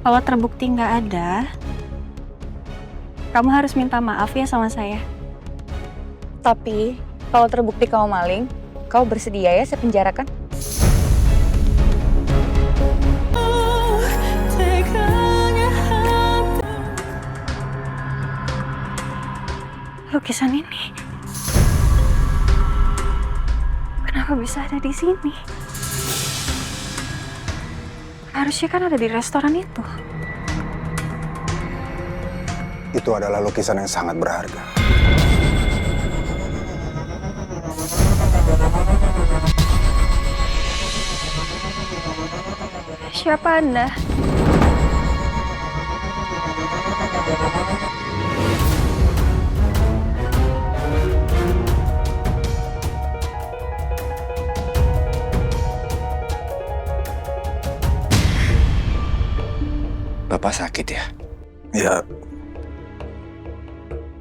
Kalau terbukti nggak ada, kamu harus minta maaf ya sama saya. Tapi kalau terbukti kamu maling, kau bersedia ya saya penjarakan? Lukisan ini kenapa bisa ada di sini? Harusnya kan ada di restoran itu. Itu adalah lukisan yang sangat berharga. Siapa Anda? Bapak sakit ya? Ya,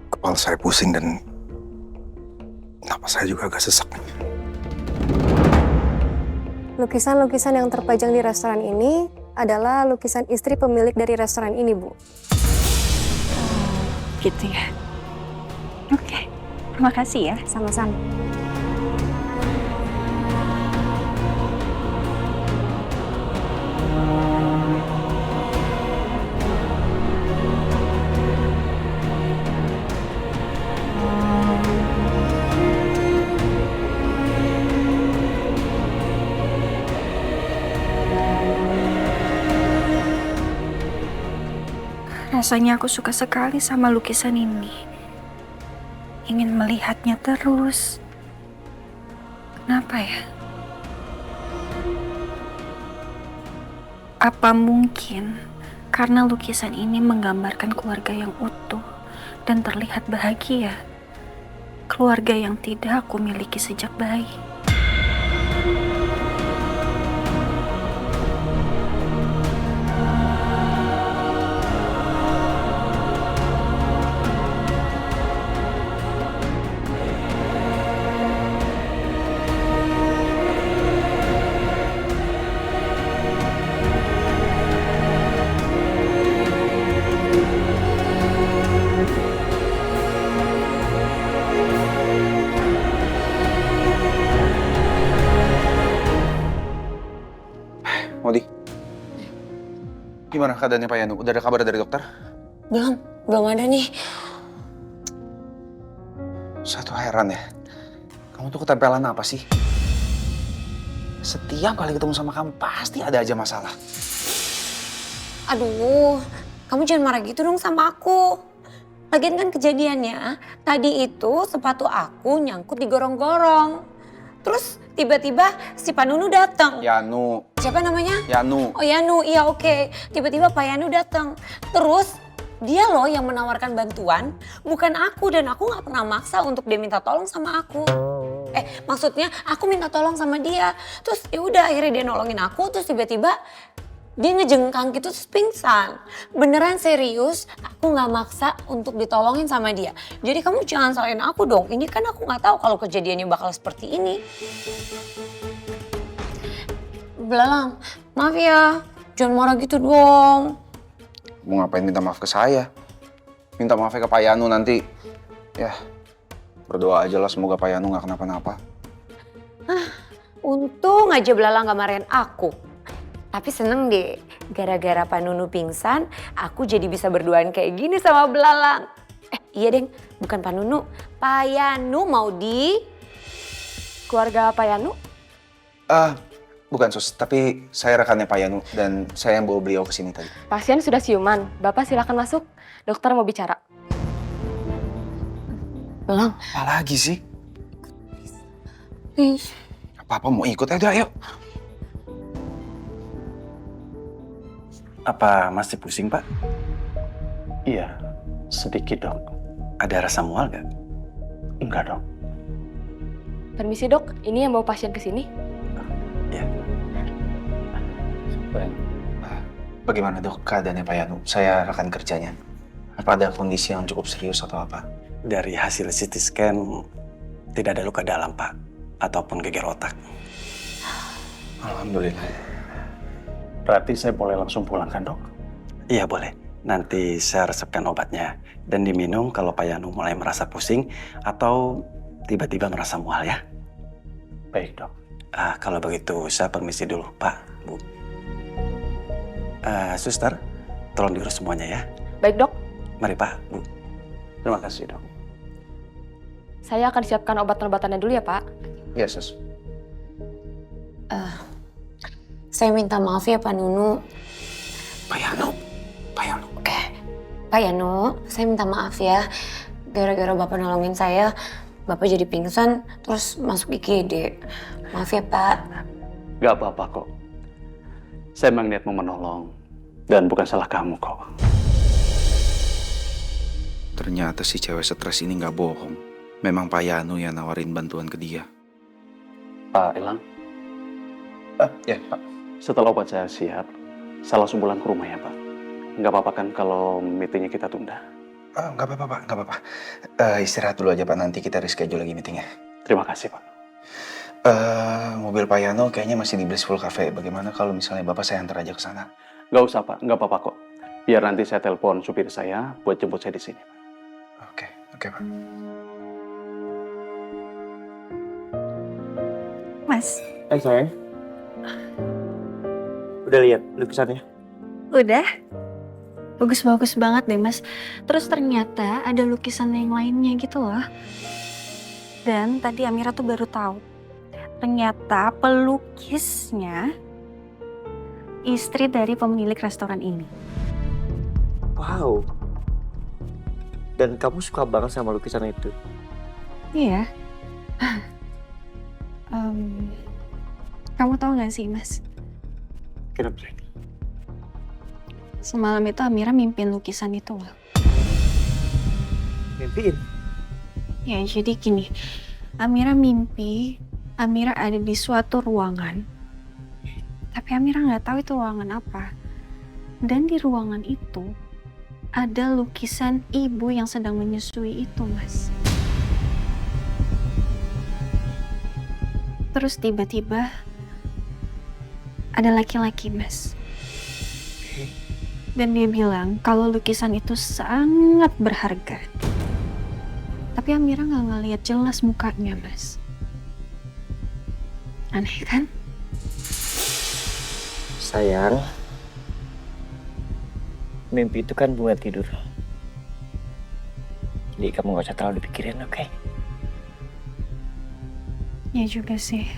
kepala saya pusing dan napas saya juga agak sesak. Lukisan-lukisan yang terpajang di restoran ini adalah lukisan istri pemilik dari restoran ini, Bu. Gitu ya. Oke, terima kasih ya. Sama-sama. Rasanya aku suka sekali sama lukisan ini. Ingin melihatnya terus. Kenapa ya? Apa mungkin karena lukisan ini menggambarkan keluarga yang utuh dan terlihat bahagia? Keluarga yang tidak aku miliki sejak bayi. Modi, gimana keadaannya Pak Yanu? Udah ada kabar dari dokter? Belum ada nih. Satu heran ya, kamu tuh ketempelan apa sih? Setiap kali ketemu sama kamu pasti ada aja masalah. Aduh, kamu jangan marah gitu dong sama aku. Lagian kan kejadiannya, tadi itu sepatu aku nyangkut di gorong-gorong. Terus tiba-tiba si Pak Nunu datang. Yanu. Siapa namanya? Yanu. Oh Yanu, iya oke. Tiba-tiba Pak Yanu datang. Terus dia loh yang menawarkan bantuan, bukan aku, dan aku nggak pernah maksa untuk dia minta tolong sama aku. Maksudnya aku minta tolong sama dia. Terus ya udah akhirnya dia nolongin aku, terus tiba-tiba dia ngejengkang gitu terus pingsan. Beneran serius, aku nggak maksa untuk ditolongin sama dia. Jadi kamu jangan salahin aku dong. Ini kan aku nggak tahu kalau kejadiannya bakal seperti ini. Belalang, maaf ya. Jangan marah gitu dong. Mau ngapain minta maaf ke saya? Minta maafnya ke Pak Yanu nanti. Ya, berdoa aja lah semoga Pak Yanu nggak kenapa-napa. Untung aja Belalang nggak marahin aku. Tapi seneng deh, gara-gara Pak Nunu pingsan, aku jadi bisa berduaan kayak gini sama Belalang. Iya Deng, bukan Pak Nunu, Pak Yanu mau di keluarga Pak Yanu. Bukan Sus, tapi saya rekannya Pak Yanu dan saya yang bawa beliau ke sini tadi. Pasien sudah siuman, Bapak silakan masuk. Dokter mau bicara. Belang. Apa lagi sih? Please. Apa-apa mau ikut aja, ayo. Apa masih pusing, Pak? Iya, sedikit, Dok. Ada rasa mual nggak? Enggak, Dok. Permisi dok, ini yang bawa pasien ke sini. Ya. Bagaimana dok keadaannya Pak Yanu? Saya rekan kerjanya. Apa ada kondisi yang cukup serius atau apa? Dari hasil CT scan, tidak ada luka dalam, Pak. Ataupun geger otak. Alhamdulillah. Berarti saya boleh langsung pulang kan, Dok? Iya boleh. Nanti saya resepkan obatnya dan diminum kalau Pak Yanu mulai merasa pusing atau tiba-tiba merasa mual ya. Baik dok. Kalau begitu saya permisi dulu Pak, Bu. Suster, tolong diurus semuanya ya. Baik dok, Mari Pak, Bu. Terima kasih dok. saya akan siapkan obat-obatannya dulu ya Pak. Iya, Sus. Saya minta maaf ya Pak Nunu. Pak Yanu. Pak Yanu, saya minta maaf ya. Gara-gara Bapak nolongin saya, Bapak jadi pingsan terus masuk IGD. Maaf ya Pak. Gak apa-apa kok. Saya memang niat mau menolong dan bukan salah kamu kok. Ternyata si cewek stres ini nggak bohong. Memang Pak Yanu yang nawarin bantuan ke dia. Pak Elang, Ya, Pak. setelah obat saya siap, saya langsung pulang ke rumah ya Pak. Nggak apa-apa kan kalau meetingnya kita tunda? Nggak apa-apa, Pak. Nggak apa-apa. Istirahat dulu aja, Pak. Nanti kita reschedule lagi meetingnya. Terima kasih Pak. Mobil Pak Yano kayaknya masih di Blissful Cafe. Bagaimana kalau misalnya Bapak saya antar aja ke sana? Nggak usah Pak, nggak apa-apa kok. Biar nanti saya telepon supir saya buat jemput saya di sini. Oke, Pak. Mas, Sayang, udah lihat lukisannya? udah? Bagus-bagus banget deh, Mas. Terus ternyata ada lukisan yang lainnya gitu loh. Dan tadi Amira tuh baru tahu. Ternyata pelukisnya istri dari pemilik restoran ini. Wow. Dan kamu suka banget sama lukisan itu? Iya. Kamu tahu gak sih, Mas? Kenapa sayang? Semalam itu Amira mimpin lukisan itu loh. Mimpiin? Ya, jadi gini. Amira mimpi, Amira ada di suatu ruangan. Tapi Amira nggak tahu itu ruangan apa. Dan di ruangan itu ada lukisan ibu yang sedang menyusui itu, Mas. Terus tiba-tiba ada laki-laki, Mas. Dan dia bilang kalau lukisan itu sangat berharga. Tapi Amira nggak ngeliat jelas mukanya, Mas. Aneh kan? Sayang, mimpi itu kan bunga tidur. Jadi kamu gak usah terlalu dipikirin, oke? Ya juga sih.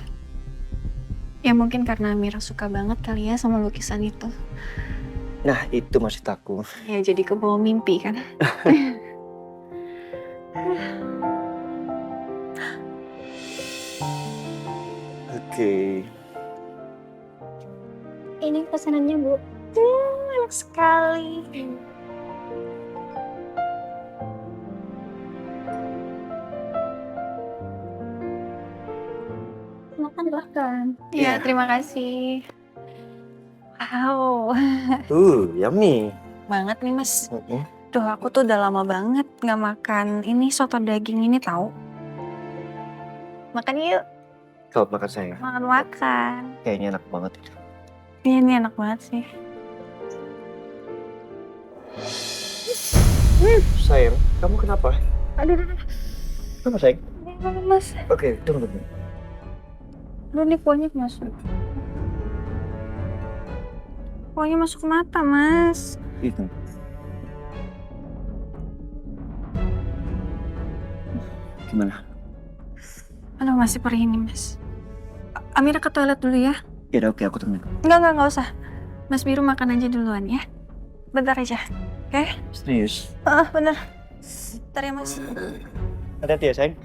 Ya mungkin karena Amira suka banget kali ya sama lukisan itu. Nah, itu maksud aku. Ya jadi kebawa mimpi kan. Oke. Ini pesanannya, Bu. Enak sekali. Makan. Ya, terima kasih. Wow, Yummy. banget nih Mas. Duh, aku tuh udah lama banget nggak makan ini soto daging ini tahu. Makan yuk, Kalau makan sayang, makan. kayaknya enak banget itu. Iya, ini enak banget sih. Sayang, kamu kenapa? Aduh, Kenapa sayang? Mas. Oke, tunggu. Aduh, ini kuahnya masuk. Kuahnya masuk ke mata, Mas. Itu. Gimana? Aduh, masih perih ini, Mas. Amira ke toilet dulu ya. Ya udah, oke, aku temenin. Enggak usah. Mas Biru makan aja duluan ya. Bentar aja, oke? Serius? Bener. Bentar ya, Mas. Hati-hati ya sayang.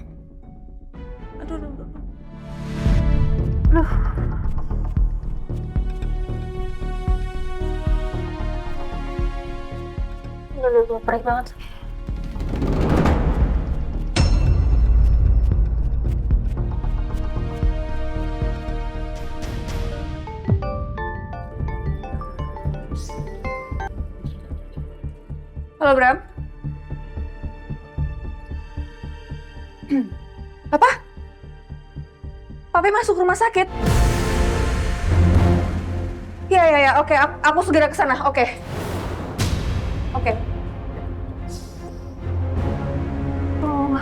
Aduh. Aduh, perih banget. Halo, Bram. Apa? Papi masuk rumah sakit? Ya, oke. Aku segera ke sana, oke. Oke. Oh.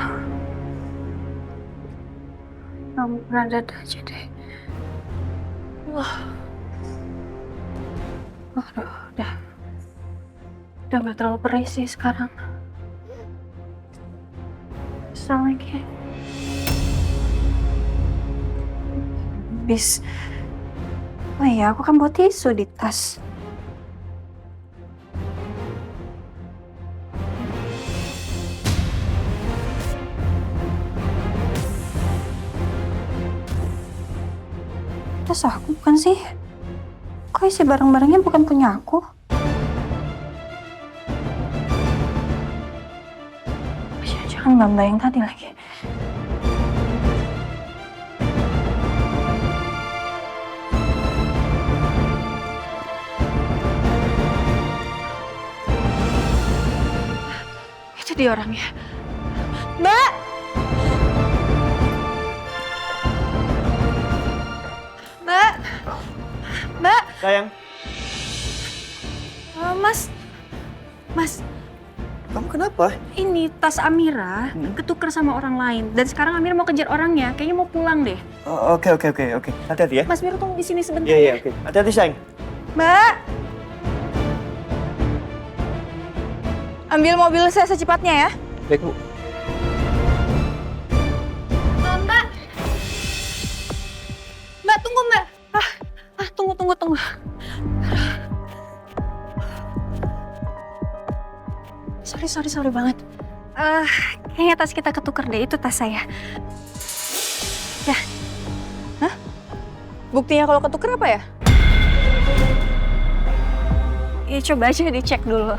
Kamu berada aja deh. Wah. Aduh, udah gak terlalu perih sih sekarang. Bisa lagi. Bis. Oh iya, aku kan bawa tisu di tas. Tas aku bukan sih? Kok isi barang-barangnya bukan punya aku? Jangan Mbak yang tadi lagi. Itu dia orangnya. Mbak! Mbak! Mbak! Sayang. Mas, Kamu kenapa? ini tas Amira ketuker sama orang lain. Dan sekarang Amira mau kejar orangnya. Kayaknya mau pulang deh. Oh, oke. Hati-hati ya. Mas Mira tunggu di sini sebentar. Iya, oke. Hati-hati, sayang. Mbak! Ambil mobil saya secepatnya ya. Baik, Bu. Mbak! Mbak, tunggu Mbak. Tunggu. Sorry banget. Kayaknya tas kita ketuker deh, itu tas saya. Ya. Buktinya kalau ketuker apa ya? Ya coba aja dicek dulu.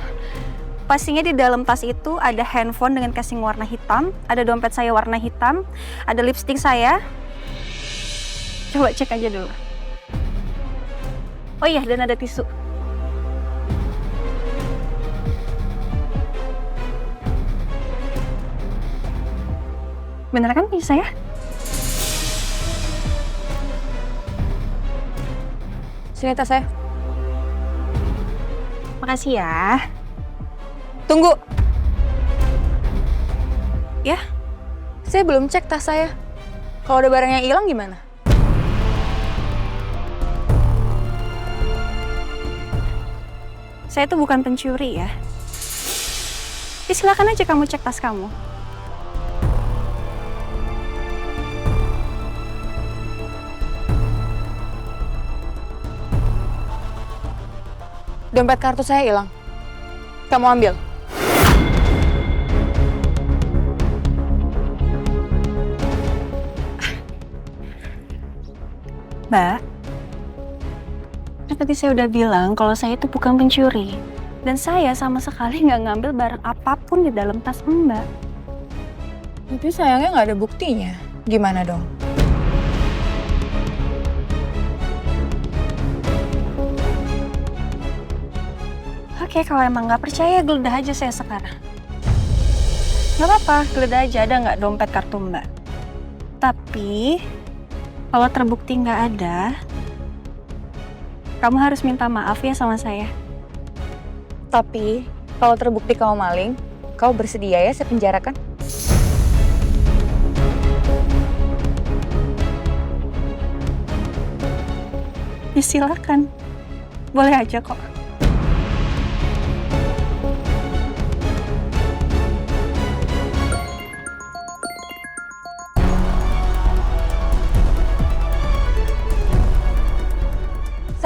Pastinya di dalam tas itu ada handphone dengan casing warna hitam, ada dompet saya warna hitam, ada lipstik saya. Coba cek aja dulu. Oh iya, dan ada tisu. Bener kan bisa ya? Sini tas saya. Makasih ya. Tunggu. Ya? Saya belum cek tas saya. Kalau ada barang yang hilang gimana? Saya tuh bukan pencuri ya. Ya silakan aja kamu cek tas kamu. Dompet kartu saya hilang. Kamu ambil. Mbak, kan tadi saya udah bilang kalau saya itu bukan pencuri. Dan saya sama sekali nggak ngambil barang apapun di dalam tas Mbak. Tapi sayangnya nggak ada buktinya. Gimana dong? Oke, kalau emang nggak percaya, geledah aja saya sekarang. Nggak apa-apa, geledah aja, ada nggak dompet kartu Mbak. Tapi, kalau terbukti nggak ada, kamu harus minta maaf ya sama saya. Tapi kalau terbukti kamu maling, kamu bersedia ya saya penjarakan? Ya silakan, boleh aja kok.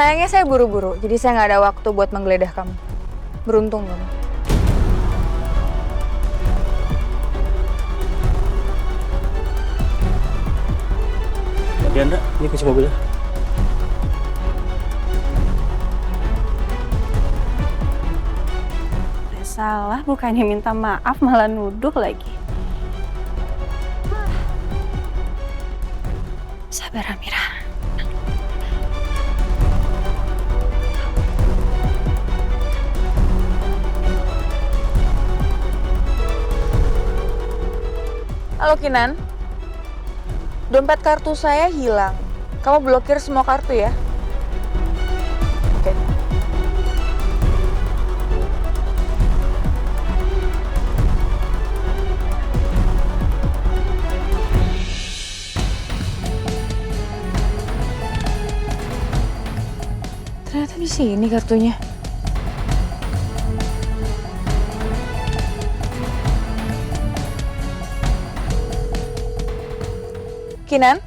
Sayangnya saya buru-buru, jadi saya nggak ada waktu buat menggeledah kamu. Beruntung kamu. Diandra, ini kunci mobilnya. Udah salah, bukannya minta maaf malah nuduh lagi. Sabar Amira. Halo Kinan, dompet kartu saya hilang. Kamu blokir semua kartu ya? Oke. Ternyata di sini kartunya. Kinan?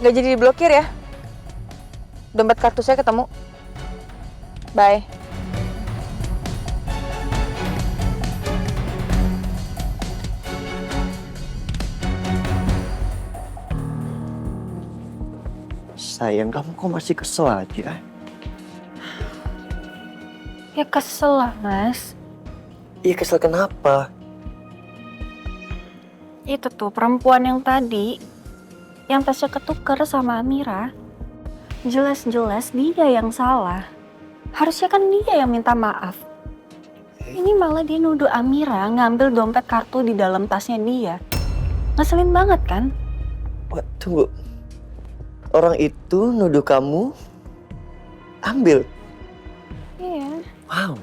Gak jadi diblokir ya? Dompet kartu saya ketemu. Bye. Sayang, kamu kok masih kesel aja? Ya kesel lah, Mas. Iya, kesel kenapa? Itu tuh perempuan yang tadi, yang tasnya ketuker sama Amira. Jelas-jelas dia yang salah. Harusnya kan dia yang minta maaf. Ini malah dia nuduh Amira ngambil dompet kartu di dalam tasnya dia. Ngeselin banget kan? Wah, tunggu. Orang itu nuduh kamu ambil. Iya. Wow.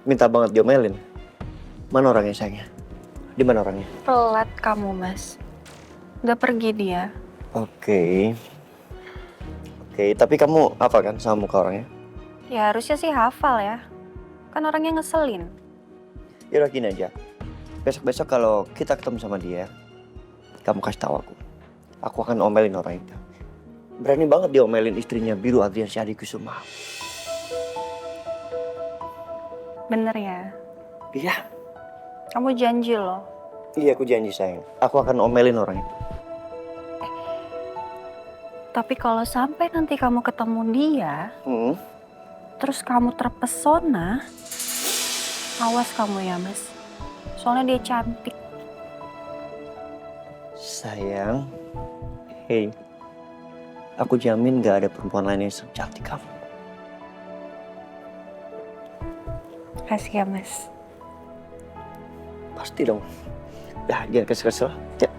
Minta banget diomelin. Mana orangnya sayangnya? Di mana orangnya? Pelat kamu, Mas. Udah pergi dia. Oke. Oke, tapi kamu apa kan sama muka orangnya? Ya harusnya sih hafal ya. Kan orangnya ngeselin. Yaudah gini aja. Besok-besok kalau kita ketemu sama dia, kamu kasih tahu aku. Aku akan omelin orang itu. Berani banget dia omelin istrinya Biru Adriansyah Kusuma. Bener ya? Iya. Kamu janji loh. Iya, aku janji sayang. Aku akan omelin orang itu. Tapi kalau sampai nanti kamu ketemu dia, terus kamu terpesona, awas kamu ya, Mas. Soalnya dia cantik. Sayang, hey, aku jamin gak ada perempuan lain yang secantik kamu. Kasih ya, Mas. Pasti dong. Ya, jangan kesel-kesel. Ya.